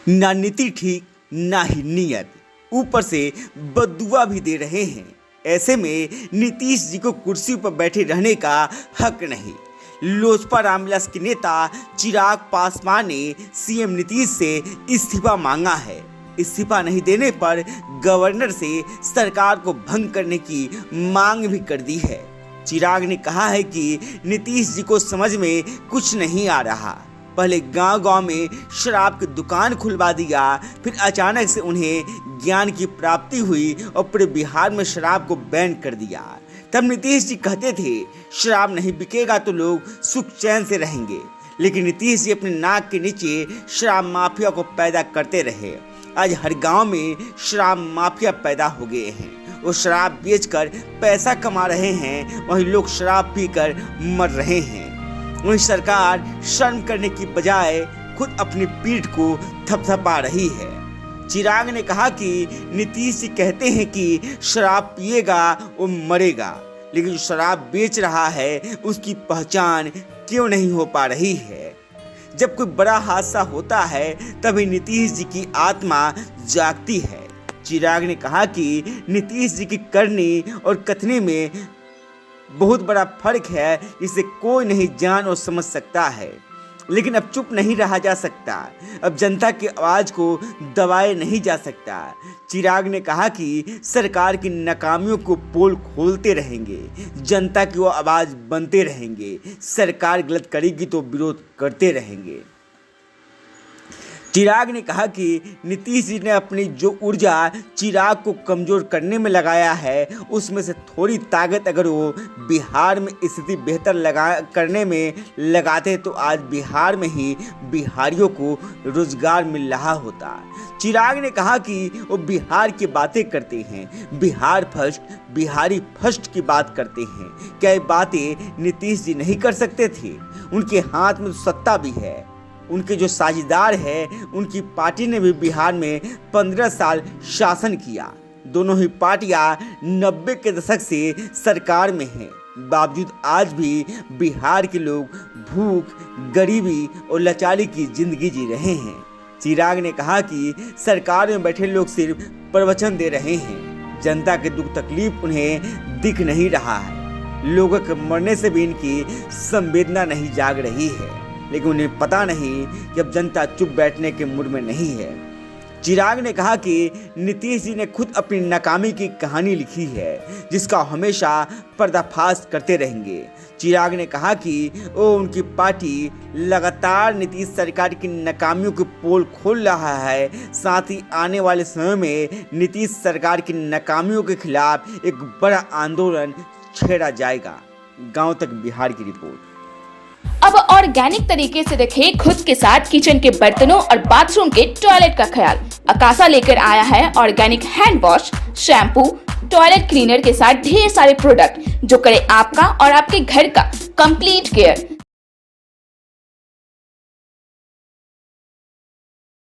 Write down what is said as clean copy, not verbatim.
ना नीति ठीक ना ही नियत, ऊपर से बददुआ भी दे रहे हैं। ऐसे में नीतीश जी को कुर्सी पर बैठे रहने का हक नहीं। लोजपा रामविलास के नेता चिराग पासवान ने सीएम नीतीश से इस्तीफा मांगा है। इस्तीफा नहीं देने पर गवर्नर से सरकार को भंग करने की मांग भी कर दी है। चिराग ने कहा है कि नीतीश जी को समझ में कुछ नहीं आ रहा। पहले गांव-गांव में शराब की दुकान खुलवा दिया, फिर अचानक से उन्हें ज्ञान की प्राप्ति हुई और पूरे बिहार में शराब को बैन कर दिया। तब नीतीश जी कहते थे शराब नहीं बिकेगा तो लोग सुख चैन से रहेंगे, लेकिन नीतीश जी अपने नाक के नीचे शराब माफिया को पैदा करते रहे। आज हर गांव में शराब माफिया पैदा हो गए हैं। वो शराब बेचकर पैसा कमा रहे हैं, वहीं लोग शराब पीकर मर रहे हैं। वहीं सरकार शर्म करने की बजाय खुद अपनी पीठ को थपथपा रही है। चिराग ने कहा कि नीतीश जी कहते हैं कि शराब पिएगा वो मरेगा, लेकिन जो शराब बेच रहा है उसकी पहचान क्यों नहीं हो पा रही है। जब कोई बड़ा हादसा होता है तभी नीतीश जी की आत्मा जागती है। चिराग ने कहा कि नीतीश जी की करनी और कथनी में बहुत बड़ा फर्क है, जिसे कोई नहीं जान और समझ सकता है। लेकिन अब चुप नहीं रहा जा सकता, अब जनता की आवाज़ को दबाए नहीं जा सकता। चिराग ने कहा कि सरकार की नाकामियों को पोल खोलते रहेंगे, जनता की वो आवाज़ बनते रहेंगे। सरकार गलत करेगी तो विरोध करते रहेंगे। चिराग ने कहा कि नीतीश जी ने अपनी जो ऊर्जा चिराग को कमज़ोर करने में लगाया है, उसमें से थोड़ी ताकत अगर वो बिहार में स्थिति बेहतर करने में लगाते तो आज बिहार में ही बिहारियों को रोजगार मिल रहा होता। चिराग ने कहा कि वो बिहार की बातें करते हैं, बिहार फर्स्ट, बिहारी फर्स्ट की बात करते हैं। क्या ये बातें नीतीश जी नहीं कर सकते थे? उनके हाथ में सत्ता भी है। उनके जो साझेदार हैं, उनकी पार्टी ने भी बिहार में 15 साल शासन किया। दोनों ही पार्टियां 90 के दशक से सरकार में हैं। बावजूद आज भी बिहार के लोग भूख, गरीबी और लाचारी की जिंदगी जी रहे हैं। चिराग ने कहा कि सरकार में बैठे लोग सिर्फ प्रवचन दे रहे हैं, जनता के दुख तकलीफ उन्हें दिख नहीं रहा है। लोगों के मरने से भी इनकी संवेदना नहीं जाग रही है, लेकिन उन्हें पता नहीं कि अब जनता चुप बैठने के मूड में नहीं है। चिराग ने कहा कि नीतीश जी ने खुद अपनी नाकामी की कहानी लिखी है, जिसका हमेशा पर्दाफाश करते रहेंगे। चिराग ने कहा कि वो उनकी पार्टी लगातार नीतीश सरकार की नाकामियों की पोल खोल रहा है। साथ ही आने वाले समय में नीतीश सरकार की नाकामियों के खिलाफ एक बड़ा आंदोलन छेड़ा जाएगा। गांव तक बिहार की रिपोर्ट। अब ऑर्गेनिक तरीके से रखें खुद के साथ किचन के बर्तनों और बाथरूम के टॉयलेट का ख्याल। अकासा लेकर आया है organic hand wash, shampoo, toilet cleaner के साथ ढेर सारे प्रोडक्ट जो करे आपका और आपके घर का कंप्लीट केयर।